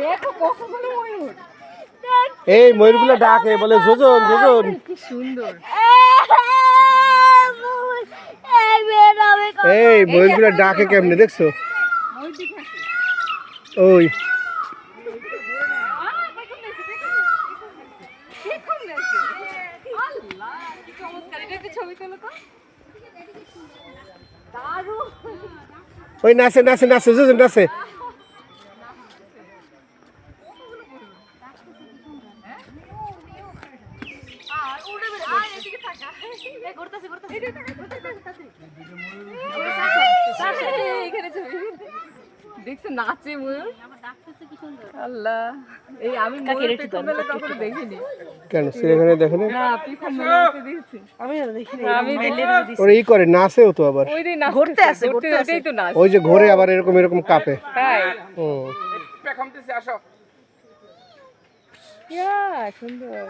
দেখো কতগুলো ময়ূর। এই ময়ূরগুলো ডাকে বলে যোজন যোজন। কি সুন্দর। এই ময়ূরগুলো ডাকে কেমনে দেখছো? ময়ূর দেখে আসো। ওই আল্লাহ কি চমৎকার, এটা একটা ছবি তোলো তো। দারুণ। ওই নাচে নাচে নাচে যোজন নাচে। দেখছো নাচে ময়ূর। আল্লাহ, এই আমি ময়ূর পেখম মেলা কখনো দেখিনি। কেন সেখানে দেখো না? না পেখম মেলাতে দেখেছি। আমি দেখিনি। ওরা ই করে নাচেও তো আবার। ওই দিন ঘুরতে আসে, ওটাই তো নাচ। ওই যে ঘোরে আবার এরকম এরকম কাঁপে। তাই হুম। ইয়া সুন্দর।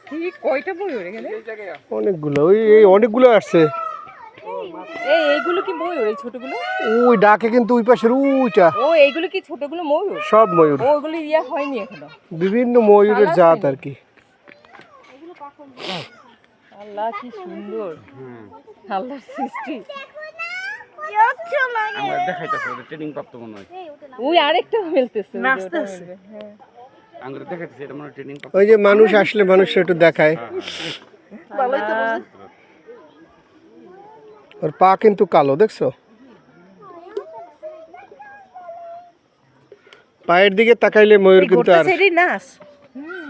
ঠিক কয়টা ময়ূর এখানে? অনেকগুলো ওই এই অনেকগুলো আসছে। এইগুলো কি ময়ূর, এই ছোটগুলো? ওই ডাকে কিন্তু ওই পাশের ওইটা ও এইগুলো কি ছোটগুলো ময়ূর? সব ময়ূর, ওগুলো ইয়া হয়নি এখনো। বিভিন্ন ময়ূরের জাত আর কি। আল্লাহ কি সুন্দর, আল্লাহর সৃষ্টি। আমরা দেখাইতেছি ওদের ট্রেনিং প্রাপ্ত মনে হয়। ওই আরেকটা মেলতেছে, নাচতেছে। হ্যাঁ আমরা দেখাইতেছি এটা মনে হয় ট্রেনিং প্রাপ্ত। ওই যে মানুষ আসলে মানুষের একটু দেখায়। ভালোই তো বুঝে। ওর পা কিন্তু কালো দেখছো, পায়ের দিকে তাকাইলে ময়ূর কিন্তু আর ঘুরতে সেরি নাচ।